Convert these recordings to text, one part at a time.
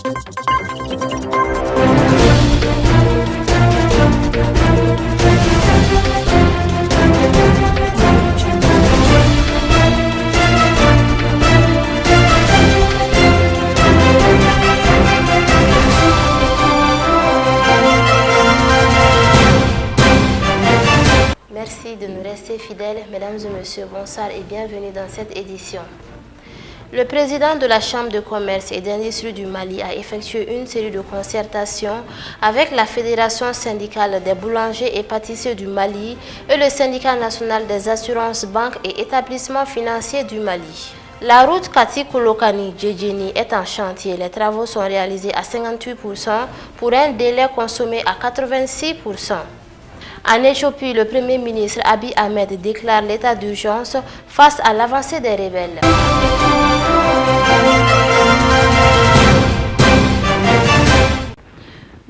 Merci de nous rester fidèles, mesdames et messieurs, bonsoir et bienvenue dans cette édition. Le président de la Chambre de commerce et d'industrie du Mali a effectué une série de concertations avec la Fédération syndicale des boulangers et pâtissiers du Mali et le syndicat national des assurances, banques et établissements financiers du Mali. La route Kati-Kolokani-Djedjeni est en chantier. Les travaux sont réalisés à 58% pour un délai consommé à 86%. En Éthiopie, le Premier ministre Abiy Ahmed déclare l'état d'urgence face à l'avancée des rebelles.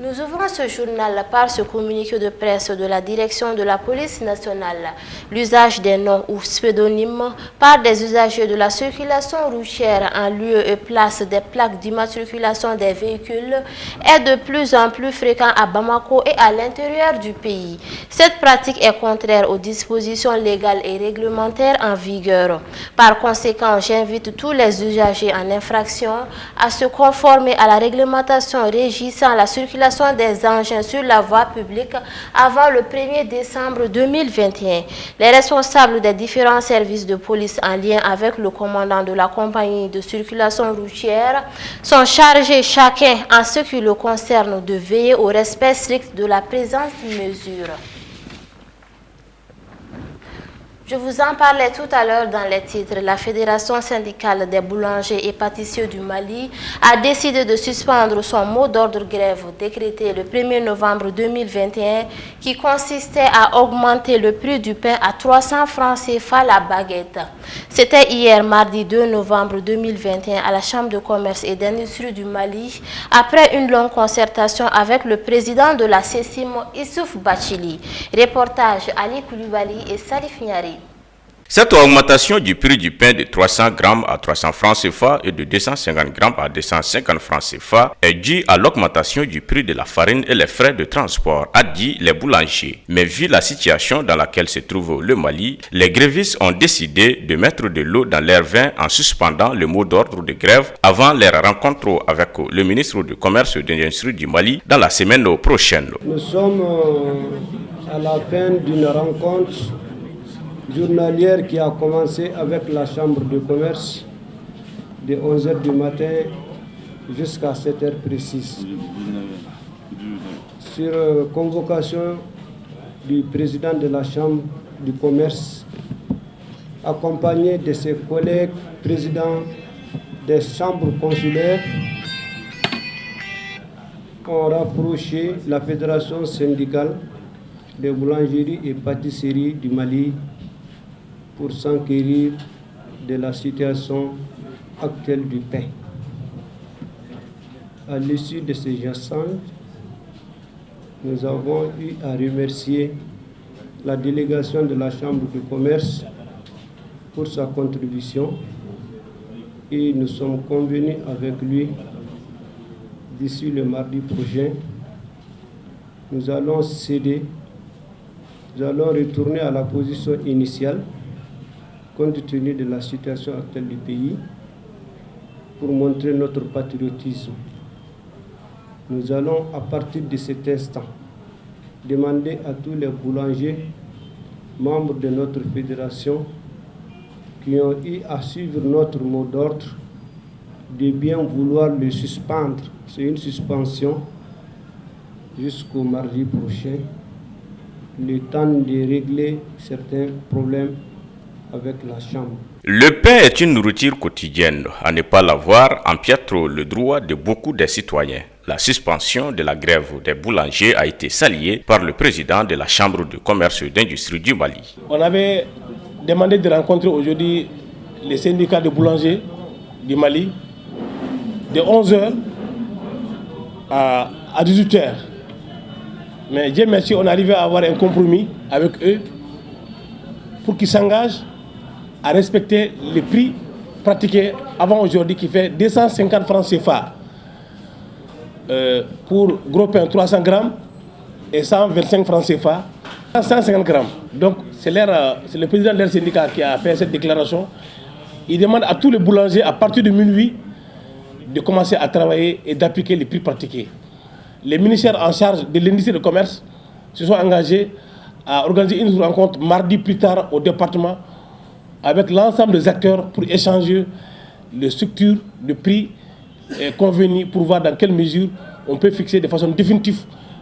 Nous ouvrons ce journal par ce communiqué de presse de la direction de la police nationale. L'usage des noms ou pseudonymes par des usagers de la circulation routière en lieu et place des plaques d'immatriculation des véhicules est de plus en plus fréquent à Bamako et à l'intérieur du pays. Cette pratique est contraire aux dispositions légales et réglementaires en vigueur. Par conséquent, j'invite tous les usagers en infraction à se conformer à la réglementation régissant la circulation des engins sur la voie publique avant le 1er décembre 2021. Les responsables des différents services de police en lien avec le commandant de la compagnie de circulation routière sont chargés chacun en ce qui le concerne de veiller au respect strict de la présente mesure. Je vous en parlais tout à l'heure dans les titres. La Fédération syndicale des boulangers et pâtissiers du Mali a décidé de suspendre son mot d'ordre grève décrété le 1er novembre 2021 qui consistait à augmenter le prix du pain à 300 francs CFA la baguette. C'était hier mardi 2 novembre 2021 à la Chambre de commerce et d'industrie du Mali après une longue concertation avec le président de la CECIM, Issouf Bachili. Reportage Ali Koulibaly et Salif Niari. Cette augmentation du prix du pain de 300 grammes à 300 francs CFA et de 250 grammes à 250 francs CFA est due à l'augmentation du prix de la farine et les frais de transport, a dit les boulangers. Mais vu la situation dans laquelle se trouve le Mali, les grévistes ont décidé de mettre de l'eau dans leur vin en suspendant le mot d'ordre de grève avant leur rencontre avec le ministre du Commerce et de l'Industrie du Mali dans la semaine prochaine. Nous sommes à la fin d'une rencontre journalière qui a commencé avec la Chambre de commerce de 11h du matin jusqu'à 7h précise. Sur convocation du président de la Chambre du commerce, accompagné de ses collègues présidents des chambres consulaires, ont rapproché la Fédération syndicale des boulangeries et pâtisseries du Mali pour s'enquérir de la situation actuelle du pain. À l'issue de ces échanges, nous avons eu à remercier la délégation de la Chambre de commerce pour sa contribution et nous sommes convenus avec lui d'ici le mardi prochain. Nous allons céder, nous allons retourner à la position initiale compte tenu de la situation actuelle du pays, pour montrer notre patriotisme. Nous allons, à partir de cet instant, demander à tous les boulangers, membres de notre fédération, qui ont eu à suivre notre mot d'ordre, de bien vouloir le suspendre. C'est une suspension jusqu'au mardi prochain, le temps de régler certains problèmes avec la Chambre. Le pain est une nourriture quotidienne. À ne pas l'avoir empiètre le droit de beaucoup des citoyens. La suspension de la grève des boulangers a été saluée par le président de la Chambre de commerce et d'industrie du Mali. On avait demandé de rencontrer aujourd'hui les syndicats de boulangers du Mali de 11h à 18h. Mais Dieu merci, on est arrivé à avoir un compromis avec eux pour qu'ils s'engagent à respecter les prix pratiqués avant aujourd'hui qui fait 250 francs CFA. pour gros pain 300 grammes et 125 francs CFA, 150 grammes. Donc c'est le président de leur syndicat qui a fait cette déclaration. Il demande à tous les boulangers à partir de minuit de commencer à travailler et d'appliquer les prix pratiqués. Les ministères en charge de l'industrie de commerce se sont engagés à organiser une rencontre mardi plus tard au département avec l'ensemble des acteurs pour échanger les structures de prix convenus pour voir dans quelle mesure on peut fixer de façon définitive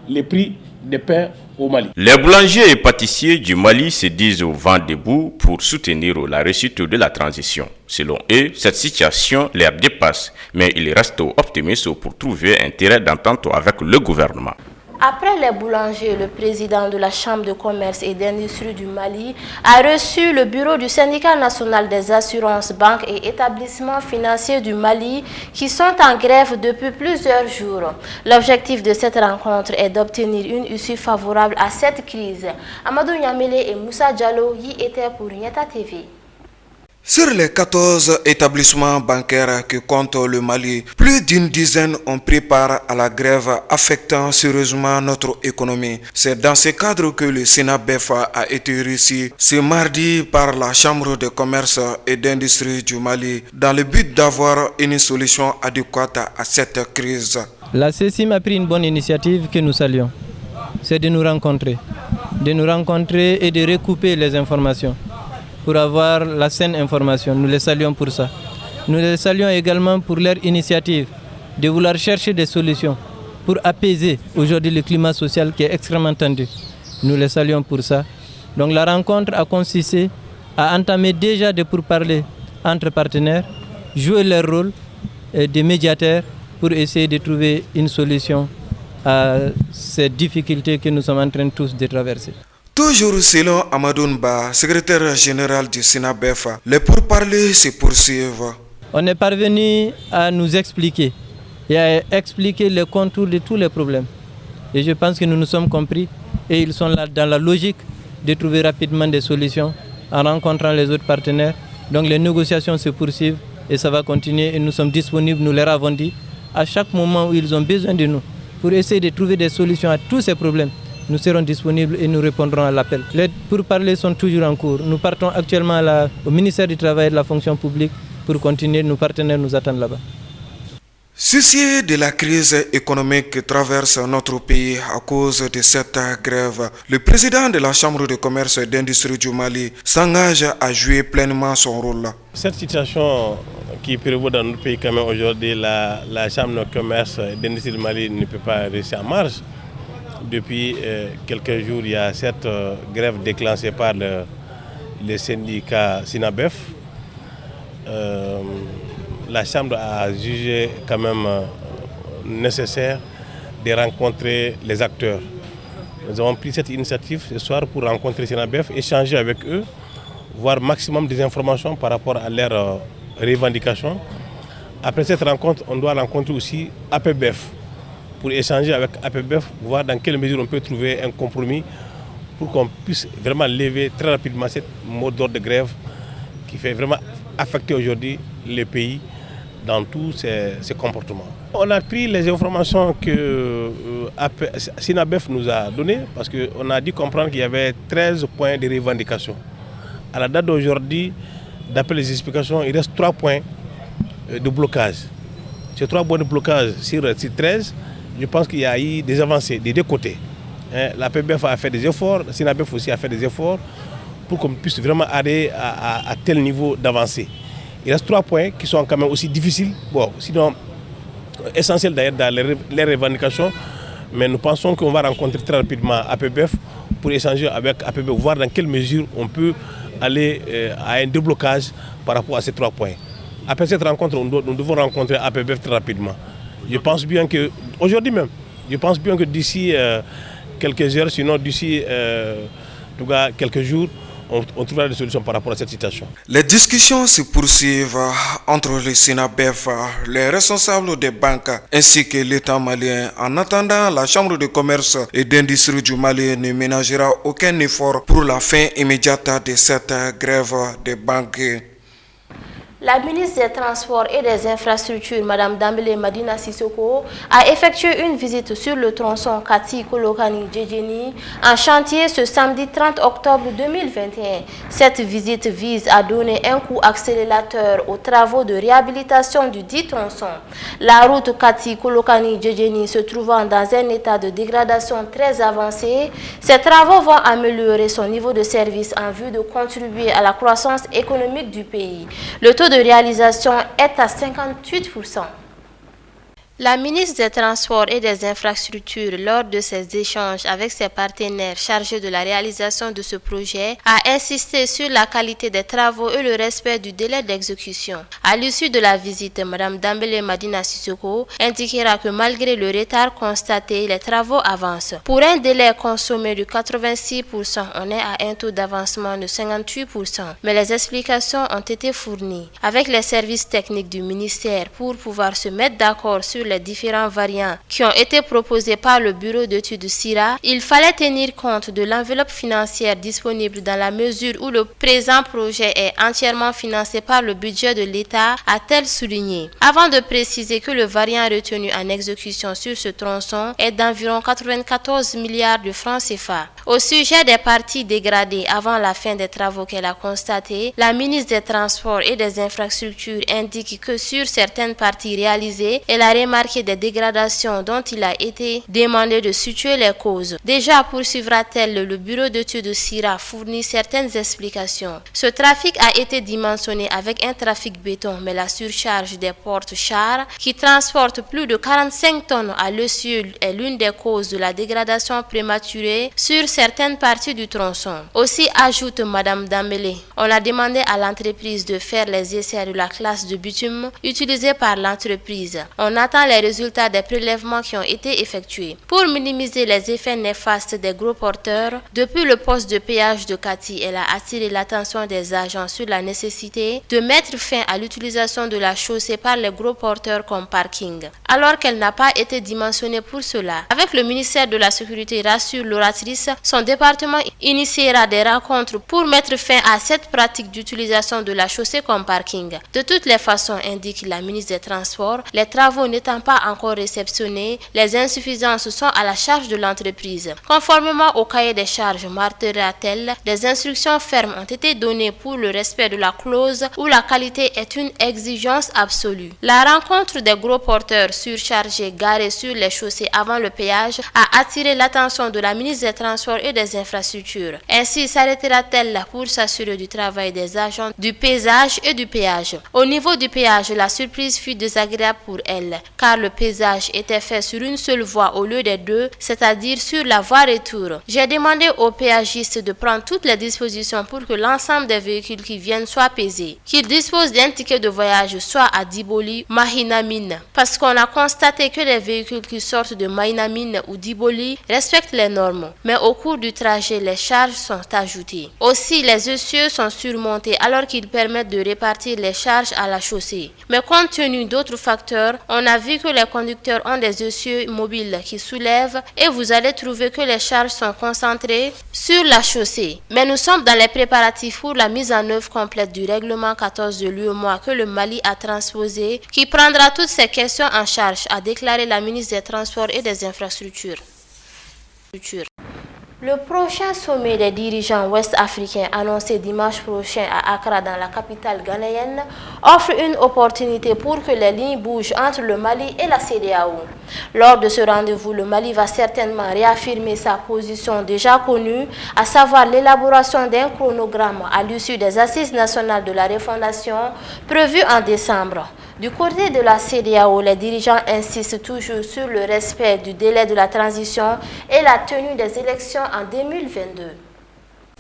les prix des pains au Mali. Les boulangers et pâtissiers du Mali se disent au vent debout pour soutenir la réussite de la transition. Selon eux, cette situation les dépasse, mais ils restent optimistes pour trouver un terrain d'entente avec le gouvernement. Après les boulangers, le président de la Chambre de commerce et d'industrie du Mali a reçu le bureau du syndicat national des assurances, banques et établissements financiers du Mali qui sont en grève depuis plusieurs jours. L'objectif de cette rencontre est d'obtenir une issue favorable à cette crise. Amadou Nyamele et Moussa Diallo y étaient pour Nyata TV. Sur les 14 établissements bancaires que compte le Mali, plus d'une dizaine ont pris part à la grève affectant sérieusement notre économie. C'est dans ce cadre que le SINABEF a été reçu ce mardi par la Chambre de commerce et d'industrie du Mali dans le but d'avoir une solution adéquate à cette crise. La CECIM a pris une bonne initiative que nous saluons. C'est de nous rencontrer et de recouper les informations pour avoir la saine information. Nous les saluons pour ça. Nous les saluons également pour leur initiative de vouloir chercher des solutions pour apaiser aujourd'hui le climat social qui est extrêmement tendu. Nous les saluons pour ça. Donc la rencontre a consisté à entamer déjà des pourparlers entre partenaires, jouer leur rôle de médiateurs pour essayer de trouver une solution à ces difficultés que nous sommes en train tous de traverser. Toujours selon Amadou Nba, secrétaire général du SINABEF, les pourparlers se poursuivent. On est parvenu à nous expliquer et à expliquer les contours de tous les problèmes. Et je pense que nous nous sommes compris et ils sont là dans la logique de trouver rapidement des solutions en rencontrant les autres partenaires. Donc les négociations se poursuivent et ça va continuer et nous sommes disponibles, nous leur avons dit, à chaque moment où ils ont besoin de nous pour essayer de trouver des solutions à tous ces problèmes. Nous serons disponibles et nous répondrons à l'appel. Les pourparlers sont toujours en cours. Nous partons actuellement au ministère du Travail et de la Fonction publique pour continuer. Nos partenaires nous attendent là-bas. Soucié de la crise économique que traverse notre pays à cause de cette grève, le président de la Chambre de commerce et d'industrie du Mali s'engage à jouer pleinement son rôle. Cette situation qui prévaut dans notre pays quand même aujourd'hui, la Chambre de commerce et d'industrie du Mali ne peut pas rester en marge. Depuis quelques jours, il y a cette grève déclenchée par le syndicat SINABEF. La Chambre a jugé quand même nécessaire de rencontrer les acteurs. Nous avons pris cette initiative ce soir pour rencontrer SINABEF, échanger avec eux, voir maximum des informations par rapport à leurs revendications. Après cette rencontre, on doit rencontrer aussi APBF. Pour échanger avec APBF, voir dans quelle mesure on peut trouver un compromis pour qu'on puisse vraiment lever très rapidement cette mode d'ordre de grève qui fait vraiment affecter aujourd'hui le pays dans tous ses comportements. On a pris les informations que SINABEF nous a données parce qu'on a dû comprendre qu'il y avait 13 points de revendication. À la date d'aujourd'hui, d'après les explications, il reste 3 points de blocage. Ces 3 points de blocage sur 13, je pense qu'il y a eu des avancées des deux côtés. La PBF a fait des efforts, la SINABEF aussi a fait des efforts pour qu'on puisse vraiment aller à tel niveau d'avancée. Il reste 3 points qui sont quand même aussi difficiles, bon, sinon essentiels d'ailleurs dans les revendications, mais nous pensons qu'on va rencontrer très rapidement APBF pour échanger avec APBF, voir dans quelle mesure on peut aller à un déblocage par rapport à ces 3 points. Après cette rencontre, nous devons rencontrer APBF très rapidement. Je pense bien que, aujourd'hui même, je pense bien que d'ici quelques heures, sinon d'ici en tout cas quelques jours, on trouvera des solutions par rapport à cette situation. Les discussions se poursuivent entre le SINABEF, les responsables des banques ainsi que l'État malien. En attendant, la Chambre de commerce et d'industrie du Mali ne ménagera aucun effort pour la fin immédiate de cette grève des banques. La ministre des Transports et des Infrastructures, Mme Dambélé Madina Sissoko, a effectué une visite sur le tronçon Kati-Kolokani-Djedjeni en chantier ce samedi 30 octobre 2021. Cette visite vise à donner un coup accélérateur aux travaux de réhabilitation du dit tronçon. La route Kati-Kolokani-Djedjeni se trouvant dans un état de dégradation très avancé, ces travaux vont améliorer son niveau de service en vue de contribuer à la croissance économique du pays. Le taux de réalisation est à 58%. La ministre des Transports et des Infrastructures, lors de ses échanges avec ses partenaires chargés de la réalisation de ce projet, a insisté sur la qualité des travaux et le respect du délai d'exécution. À l'issue de la visite, Mme Dambélé Madina Sissoko indiquera que malgré le retard constaté, les travaux avancent. Pour un délai consommé de 86%, on est à un taux d'avancement de 58%. Mais les explications ont été fournies avec les services techniques du ministère pour pouvoir se mettre d'accord sur les différents variants qui ont été proposés par le bureau d'études SIRA, il fallait tenir compte de l'enveloppe financière disponible dans la mesure où le présent projet est entièrement financé par le budget de l'État, a-t-elle souligné. Avant de préciser que le variant retenu en exécution sur ce tronçon est d'environ 94 milliards de francs CFA. Au sujet des parties dégradées avant la fin des travaux qu'elle a constatés, la ministre des Transports et des Infrastructures indique que sur certaines parties réalisées, elle a remarqué des dégradations dont il a été demandé de situer les causes. Déjà, poursuivra-t-elle, le bureau d'études SIRA fournit certaines explications. Ce trafic a été dimensionné avec un trafic béton, mais la surcharge des portes-chars qui transportent plus de 45 tonnes à l'essieu est l'une des causes de la dégradation prématurée sur certaines parties du tronçon. Aussi, ajoute Mme Dambélé, on a demandé à l'entreprise de faire les essais de la classe de bitume utilisée par l'entreprise. On attend les résultats des prélèvements qui ont été effectués. Pour minimiser les effets néfastes des gros porteurs, depuis le poste de péage de Kati, elle a attiré l'attention des agents sur la nécessité de mettre fin à l'utilisation de la chaussée par les gros porteurs comme parking, alors qu'elle n'a pas été dimensionnée pour cela. Avec le ministère de la Sécurité, rassure l'oratrice, son département initiera des rencontres pour mettre fin à cette pratique d'utilisation de la chaussée comme parking. De toutes les façons, indique la ministre des Transports, les travaux n'étant pas encore réceptionnés, les insuffisances sont à la charge de l'entreprise. Conformément au cahier des charges, martelera-t-elle, des instructions fermes ont été données pour le respect de la clause où la qualité est une exigence absolue. La rencontre des gros porteurs surchargés garés sur les chaussées avant le péage a attiré l'attention de la ministre des Transports et des Infrastructures. Ainsi s'arrêtera-t-elle pour s'assurer du travail des agents du paysage et du péage. Au niveau du péage, la surprise fut désagréable pour elle, car le paysage était fait sur une seule voie au lieu des deux, c'est-à-dire sur la voie retour. J'ai demandé aux péagistes de prendre toutes les dispositions pour que l'ensemble des véhicules qui viennent soient pesés, qu'ils disposent d'un ticket de voyage soit à Diboli, Mahinamine, parce qu'on a constaté que les véhicules qui sortent de Mahinamine ou Diboli respectent les normes, mais au cours du trajet, les charges sont ajoutées. Aussi, les essieux sont surmontés alors qu'ils permettent de répartir les charges à la chaussée. Mais compte tenu d'autres facteurs, on a vu que les conducteurs ont des essieux mobiles qui soulèvent et vous allez trouver que les charges sont concentrées sur la chaussée. Mais nous sommes dans les préparatifs pour la mise en œuvre complète du règlement 14 de l'UEMOA que le Mali a transposé, qui prendra toutes ces questions en charge, a déclaré la ministre des Transports et des Infrastructures. Le prochain sommet des dirigeants ouest-africains annoncé dimanche prochain à Accra dans la capitale ghanéenne offre une opportunité pour que les lignes bougent entre le Mali et la CEDEAO. Lors de ce rendez-vous, le Mali va certainement réaffirmer sa position déjà connue, à savoir l'élaboration d'un chronogramme à l'issue des assises nationales de la refondation prévues en décembre. Du côté de la CEDEAO, les dirigeants insistent toujours sur le respect du délai de la transition et la tenue des élections en 2022.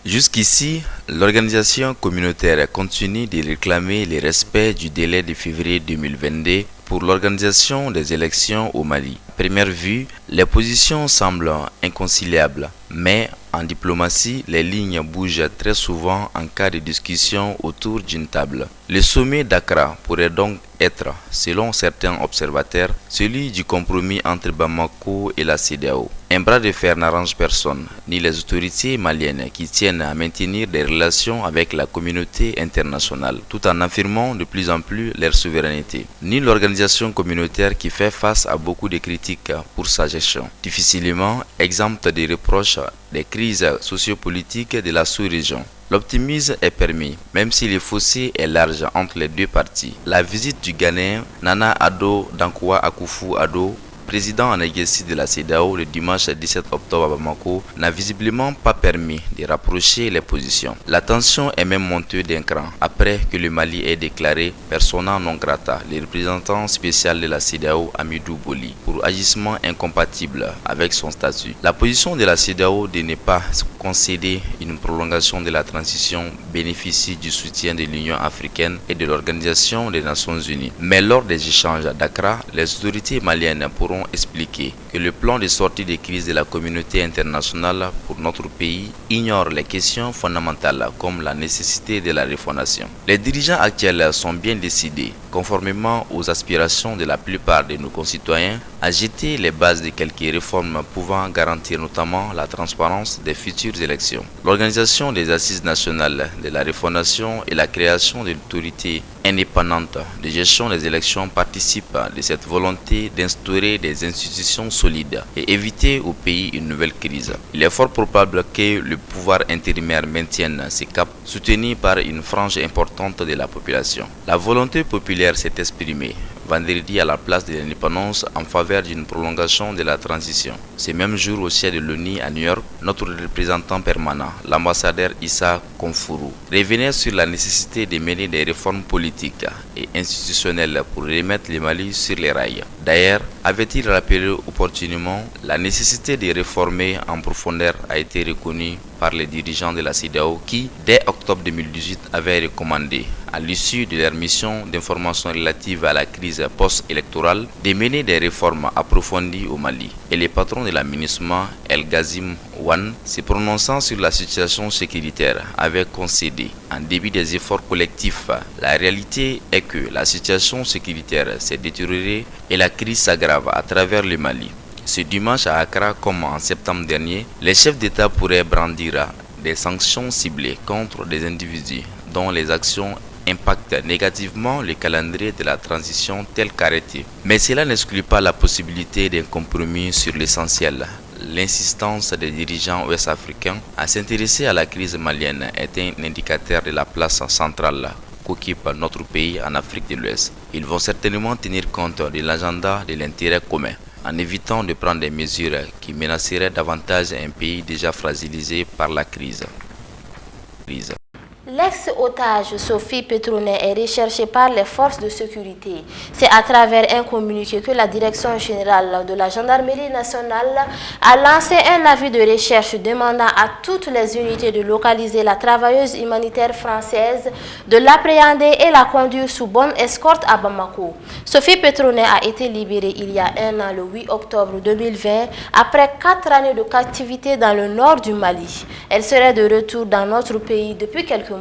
Jusqu'ici, l'organisation communautaire continue de réclamer le respect du délai de février 2022 pour l'organisation des élections au Mali. À première vue, les positions semblent inconciliables, mais en diplomatie, les lignes bougent très souvent en cas de discussion autour d'une table. Le sommet d'Accra pourrait donc être, selon certains observateurs, celui du compromis entre Bamako et la CEDEAO. Un bras de fer n'arrange personne, ni les autorités maliennes qui tiennent à maintenir des relations avec la communauté internationale, tout en affirmant de plus en plus leur souveraineté, ni l'organisation communautaire qui fait face à beaucoup de critiques pour sa gestion, difficilement exempte des reproches des crises sociopolitiques de la sous-région. L'optimisme est permis, même si le fossé est large entre les deux parties. La visite du Ghanéen Nana Addo Dankwa Akufo-Addo, président en exercice de la CEDEAO le dimanche 17 octobre à Bamako, n'a visiblement pas permis de rapprocher les positions. La tension est même montée d'un cran après que le Mali ait déclaré persona non grata le représentant spécial de la CEDEAO Amidou Boli pour agissement incompatible avec son statut. La position de la CEDEAO de ne pas concéder une prolongation de la transition bénéficie du soutien de l'Union africaine et de l'Organisation des Nations Unies. Mais lors des échanges à Dakar, les autorités maliennes pourront expliquer que le plan de sortie de crise de la communauté internationale pour notre pays ignore les questions fondamentales comme la nécessité de la refondation. Les dirigeants actuels sont bien décidés, conformément aux aspirations de la plupart de nos concitoyens, à jeter les bases de quelques réformes pouvant garantir notamment la transparence des futures élections. L'organisation des assises nationales de la refondation et la création de l'autorité indépendante de gestion des élections participent de cette volonté d'instaurer des institutions solides et éviter au pays une nouvelle crise. Il est fort probable que le pouvoir intérimaire maintienne ses caps, soutenu par une frange importante de la population. La volonté populaire s'est exprimée vendredi à la place de l'indépendance en faveur d'une prolongation de la transition. Ce même jour au siège de l'ONU à New York, notre représentant permanent, l'ambassadeur Issa Konfuru, revenait sur la nécessité de mener des réformes politiques et institutionnelles pour remettre le Mali sur les rails. D'ailleurs, avait-il rappelé opportunément la nécessité de réformer en profondeur a été reconnue par les dirigeants de la CEDEAO qui, dès octobre 2018, avaient recommandé, à l'issue de leur mission d'information relative à la crise post-électorale, de mener des réformes approfondies au Mali. Et le patron de l'aménagement, El Ghazim Wan, se prononçant sur la situation sécuritaire, avait concédé, en début des efforts collectifs, la réalité est que la situation sécuritaire s'est détériorée et la crise s'aggrave à travers le Mali. Ce dimanche à Accra, comme en septembre dernier, les chefs d'État pourraient brandir des sanctions ciblées contre des individus dont les actions impactent négativement le calendrier de la transition tel qu'arrêté. Mais cela n'exclut pas la possibilité d'un compromis sur l'essentiel. L'insistance des dirigeants ouest-africains à s'intéresser à la crise malienne est un indicateur de la place centrale qu'occupe notre pays en Afrique de l'Ouest. Ils vont certainement tenir compte de l'agenda de l'intérêt commun, en évitant de prendre des mesures qui menaceraient davantage un pays déjà fragilisé par la crise. L'ex-otage Sophie Petronet est recherchée par les forces de sécurité. C'est à travers un communiqué que la Direction générale de la Gendarmerie nationale a lancé un avis de recherche demandant à toutes les unités de localiser la travailleuse humanitaire française, de l'appréhender et la conduire sous bonne escorte à Bamako. Sophie Petronet a été libérée il y a un an, le 8 octobre 2020, après 4 années de captivité dans le nord du Mali. Elle serait de retour dans notre pays depuis quelques mois.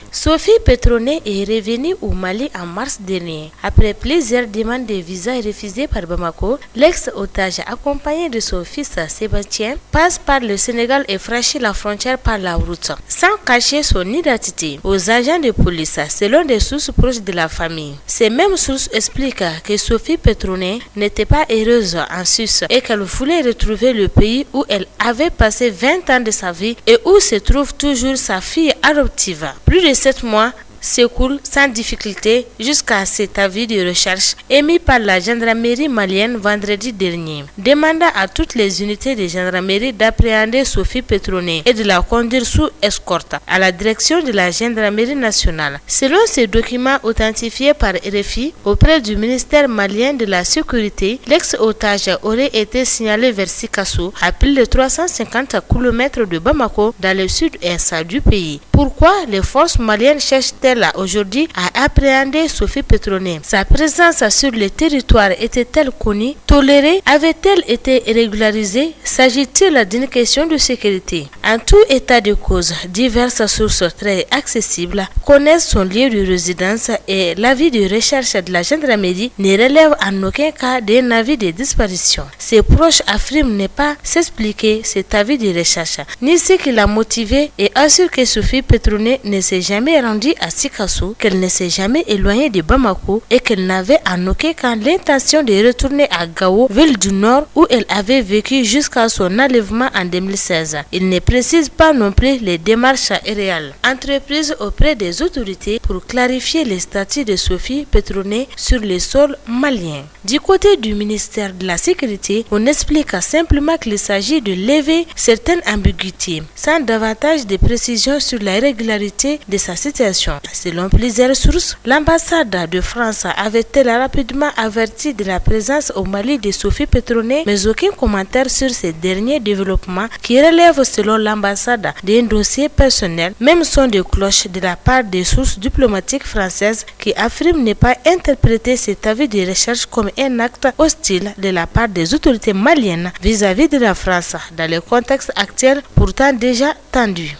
Sophie Petronet est revenue au Mali en mars dernier. Après plusieurs demandes de visa refusées par Bamako, l'ex-otage accompagné de son fils Sébastien passe par le Sénégal et franchit la frontière par la route, sans cacher son identité aux agents de police, selon des sources proches de la famille. Ces mêmes sources expliquent que Sophie Petronet n'était pas heureuse en Suisse et qu'elle voulait retrouver le pays où elle avait passé 20 ans de sa vie et où se trouve toujours sa fille adoptive. Plus de 7 mois s'écoulent sans difficulté jusqu'à cet avis de recherche émis par la gendarmerie malienne vendredi dernier, demandant à toutes les unités de gendarmerie d'appréhender Sophie Petronet et de la conduire sous escorte à la direction de la gendarmerie nationale. Selon ces documents authentifiés par RFI auprès du ministère malien de la sécurité, l'ex-otage aurait été signalé vers Sikasso, à plus de 350 km de Bamako, dans le sud-est du pays. Pourquoi les forces maliennes cherchent appelle aujourd'hui à appréhender Sophie Petronet. Sa présence sur le territoire était-elle connue, tolérée, avait-elle été régularisée? S'agit-il d'une question de sécurité? En tout état de cause, diverses sources très accessibles connaissent son lieu de résidence et l'avis de recherche de la gendarmerie ne relève en aucun cas d'un avis de disparition. Ses proches affirment ne pas s'expliquer cet avis de recherche, ni ce qui l'a motivé, et assurent que Sophie Petronet ne s'est jamais rendue à Sikasso, qu'elle ne s'est jamais éloignée de Bamako et qu'elle n'avait en aucun cas l'intention de retourner à Gao, ville du Nord où elle avait vécu jusqu'à son enlèvement en 2016. Il ne précise pas non plus les démarches réelles entreprises auprès des autorités pour clarifier les statuts de Sophie Petronet sur le sol malien. Du côté du ministère de la Sécurité, on explique simplement qu'il s'agit de lever certaines ambiguïtés, sans davantage de précisions sur la régularité de sa situation. Selon plusieurs sources, l'ambassade de France avait-elle rapidement averti de la présence au Mali de Sophie Petronet, mais aucun commentaire sur ces derniers développements qui relèvent selon l'ambassade d'un dossier personnel. Même son de cloche de la part des sources diplomatiques françaises qui affirment ne pas interpréter cet avis de recherche comme un acte hostile de la part des autorités maliennes vis-à-vis de la France dans le contexte actuel pourtant déjà tendu.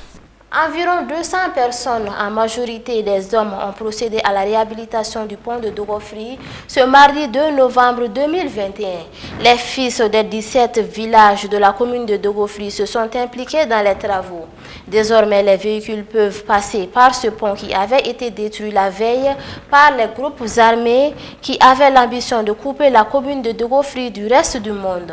Environ 200 personnes, en majorité des hommes, ont procédé à la réhabilitation du pont de Dogofri ce mardi 2 novembre 2021. Les fils des 17 villages de la commune de Dogofri se sont impliqués dans les travaux. Désormais, les véhicules peuvent passer par ce pont qui avait été détruit la veille par les groupes armés qui avaient l'ambition de couper la commune de Dogofri du reste du monde.